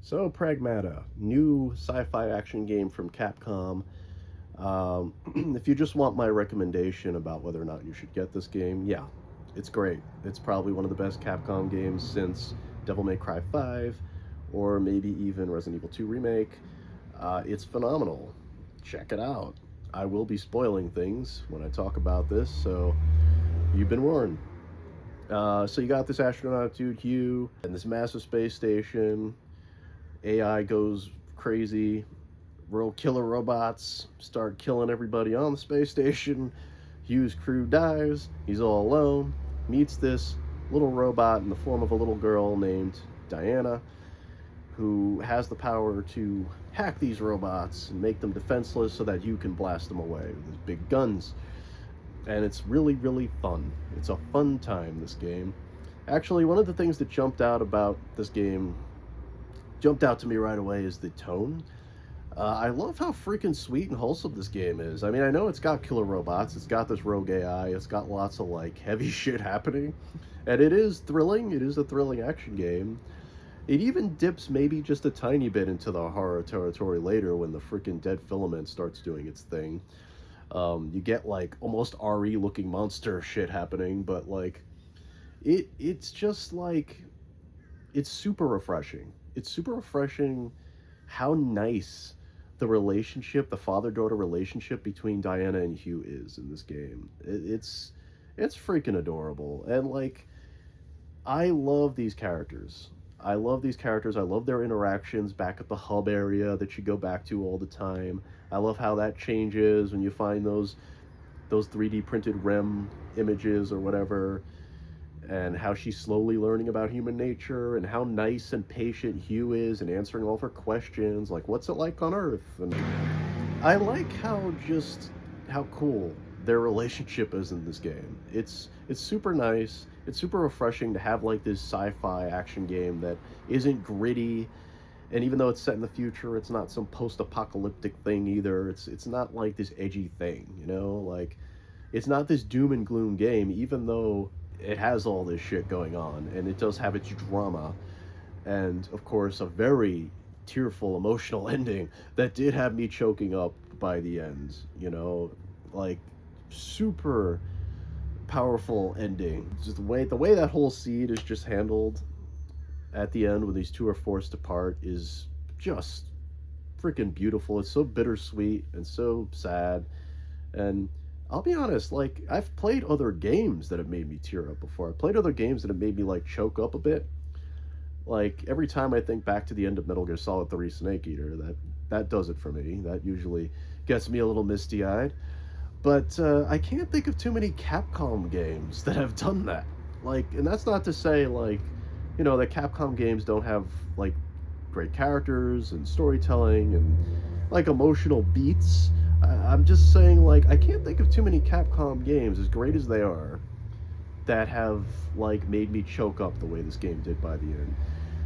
So, Pragmata, new sci-fi action game from Capcom. If you just want my recommendation about whether or not you should get this game, yeah, it's great. It's probably one of the best Capcom games since Devil May Cry 5, or maybe even Resident Evil 2 Remake. It's phenomenal. Check it out. I will be spoiling things when I talk about this, so you've been warned. So you got this astronaut dude, Hugh, and this massive space station. AI goes crazy. Real killer robots start killing everybody on the space station. Hugh's crew dies. He's all alone. Meets this little robot in the form of a little girl named Diana, who has the power to hack these robots and make them defenseless so that Hugh can blast them away with his big guns. And it's really, really fun. It's a fun time, this game. Actually, one of the things that jumped out to me right away is the tone. I love how freaking sweet and wholesome this game is. I mean, I know it's got killer robots, it's got this rogue AI, it's got lots of like heavy shit happening, and it is thrilling. It is a thrilling action game. It even dips maybe just a tiny bit into the horror territory later when the freaking dead filament starts doing its thing. You get like almost RE looking monster shit happening, but like it's just like it's super refreshing. It's super refreshing how nice the father-daughter relationship between Diana and Hugh is in this game. It's freaking adorable. And like I love these characters. I love these characters. I love their interactions back at the hub area that you go back to all the time. I love how that changes when you find those 3D printed REM images or whatever, and how she's slowly learning about human nature, and how nice and patient Hugh is and answering all of her questions, like what's it like on Earth. And I like how cool their relationship is in this game. It's super nice. It's super refreshing to have like this sci-fi action game that isn't gritty, and even though it's set in the future, it's not some post-apocalyptic thing either. It's not like this edgy thing, like it's not this doom and gloom game, even though it has all this shit going on, and it does have its drama, and of course a very tearful emotional ending that did have me choking up by the end, like super powerful ending. Just the way that whole scene is just handled at the end when these two are forced apart is just freaking beautiful. It's so bittersweet and so sad. And I'll be honest, like I've played other games that have made me tear up before. I've played other games that have made me like choke up a bit. Like every time I think back to the end of Metal Gear Solid 3 Snake Eater, that does it for me. That usually gets me a little misty-eyed. But I can't think of too many Capcom games that have done that. Like, and that's not to say like, that Capcom games don't have like great characters and storytelling and like emotional beats. I'm just saying, like, I can't think of too many Capcom games, as great as they are, that have like made me choke up the way this game did by the end.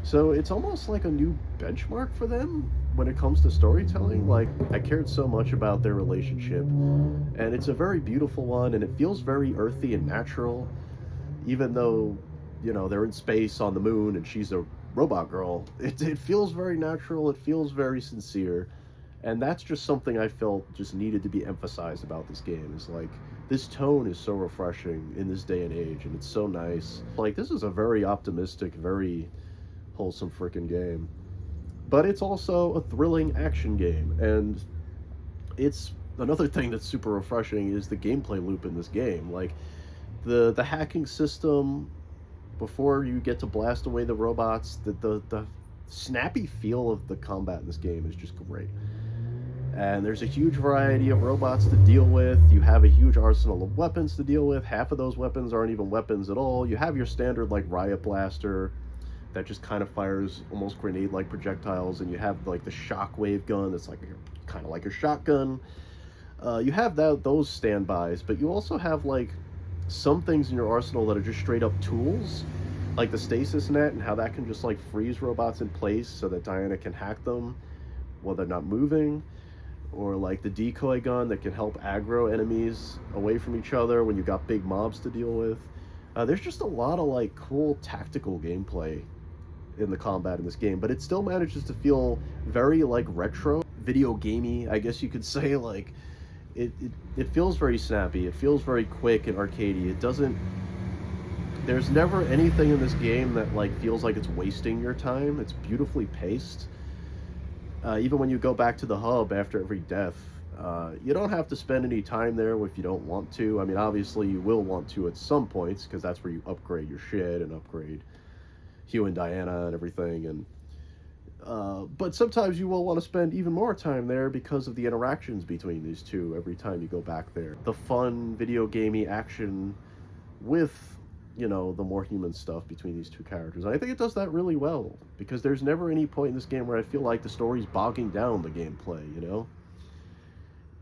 So it's almost like a new benchmark for them when it comes to storytelling. Like, I cared so much about their relationship, and it's a very beautiful one, and it feels very earthy and natural, even though, they're in space on the moon and she's a robot girl. It feels very natural, it feels very sincere, and that's just something I felt just needed to be emphasized about this game. Is like, this tone is so refreshing in this day and age, and it's so nice. Like, this is a very optimistic, very wholesome freaking game. But it's also a thrilling action game, and it's another thing that's super refreshing is the gameplay loop in this game. Like, the hacking system before you get to blast away the robots, the snappy feel of the combat in this game is just great. And there's a huge variety of robots to deal with. You have a huge arsenal of weapons to deal with. Half of those weapons aren't even weapons at all. You have your standard like riot blaster that just kind of fires almost grenade-like projectiles, and you have like the shockwave gun that's like kind of like a shotgun. You have those standbys, but you also have like some things in your arsenal that are just straight up tools, like the stasis net and how that can just like freeze robots in place so that Diana can hack them while they're not moving, or like the decoy gun that can help aggro enemies away from each other when you've got big mobs to deal with. There's just a lot of like cool tactical gameplay in the combat in this game, but it still manages to feel very like retro, video gamey, I guess you could say. Like it feels very snappy. It feels very quick and arcadey. It doesn't. There's never anything in this game that like feels like it's wasting your time. It's beautifully paced. Even when you go back to the hub after every death, you don't have to spend any time there if you don't want to. I mean, obviously you will want to at some points, because that's where you upgrade your shit and upgrade Hugh and Diana and everything. And but sometimes you will want to spend even more time there because of the interactions between these two every time you go back there. The fun video gamey action with, you know, the more human stuff between these two characters. And I think it does that really well, because there's never any point in this game where I feel like the story's bogging down the gameplay, you know?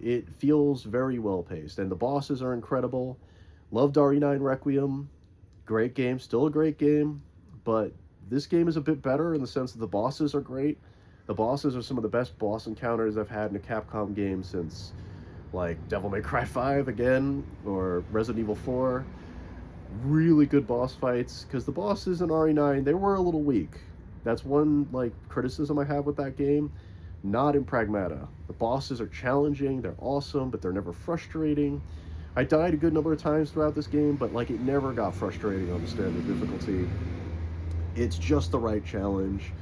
It feels very well paced, and the bosses are incredible. Loved RE9 Requiem. Great game, still a great game, but this game is a bit better in the sense that the bosses are great. The bosses are some of the best boss encounters I've had in a Capcom game since, like, Devil May Cry 5 again, or Resident Evil 4. Really good boss fights, because the bosses in RE9, they were a little weak. That's one, like, criticism I have with that game. Not in Pragmata. The bosses are challenging, they're awesome, but they're never frustrating. I died a good number of times throughout this game, but, like, it never got frustrating on the standard difficulty. It's just the right challenge.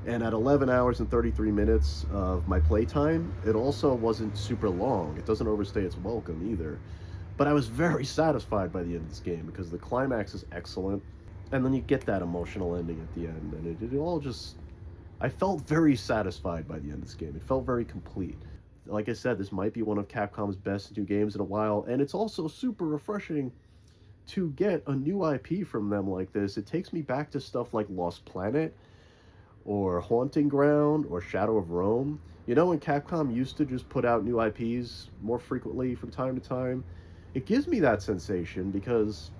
And at 11 hours and 33 minutes of my playtime, it also wasn't super long. It doesn't overstay its welcome either. But I was very satisfied by the end of this game, because the climax is excellent. And then you get that emotional ending at the end, and it all just... I felt very satisfied by the end of this game. It felt very complete. Like I said, this might be one of Capcom's best new games in a while, and it's also super refreshing to get a new IP from them like this. It takes me back to stuff like Lost Planet, or Haunting Ground, or Shadow of Rome. You know, when Capcom used to just put out new IPs more frequently from time to time, it gives me that sensation, because,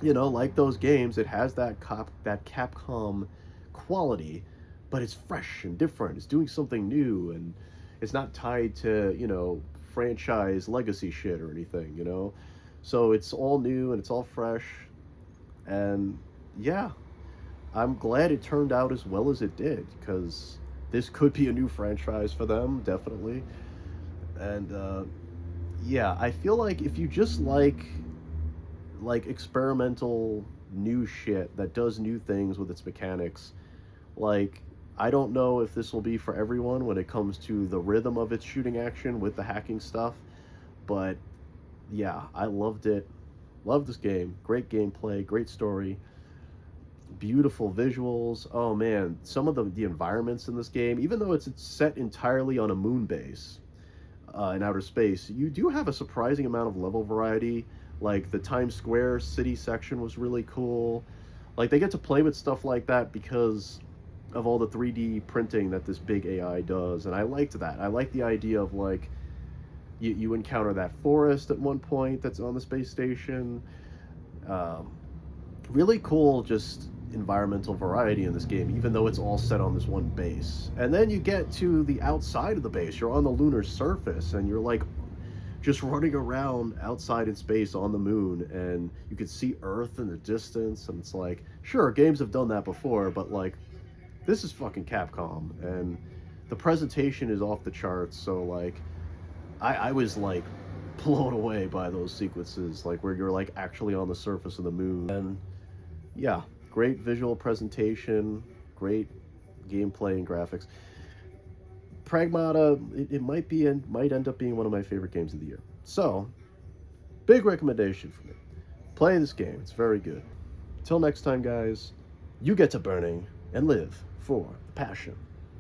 you know, like those games, it has that Capcom quality, but it's fresh and different. It's doing something new, and it's not tied to, you know, franchise legacy shit or anything, you know? So it's all new and it's all fresh, and yeah, I'm glad it turned out as well as it did, because this could be a new franchise for them, definitely. And yeah, I feel like if you just like experimental new shit that does new things with its mechanics, like, I don't know if this will be for everyone when it comes to the rhythm of its shooting action with the hacking stuff, but yeah, I loved it. Loved this game. Great gameplay, great story, beautiful visuals. Oh man, some of the environments in this game, even though it's set entirely on a moon base in outer space, you do have a surprising amount of level variety. Like, the Times Square city section was really cool. Like, they get to play with stuff like that because of all the 3D printing that this big AI does, and I liked that. I like the idea of, like, you encounter that forest at one point that's on the space station. Really cool, just environmental variety in this game, even though it's all set on this one base. And then you get to the outside of the base. You're on the lunar surface, and you're, like, just running around outside in space on the moon, and you can see Earth in the distance, and it's like, sure, games have done that before, but, like, this is fucking Capcom, and the presentation is off the charts. So, like, I was, like, blown away by those sequences, like, where you're, like, actually on the surface of the moon. And yeah, great visual presentation, great gameplay and graphics. Pragmata, it might end up being one of my favorite games of the year. So, big recommendation for me. Play this game, it's very good. Till next time, guys, you get to burning and live for the passion.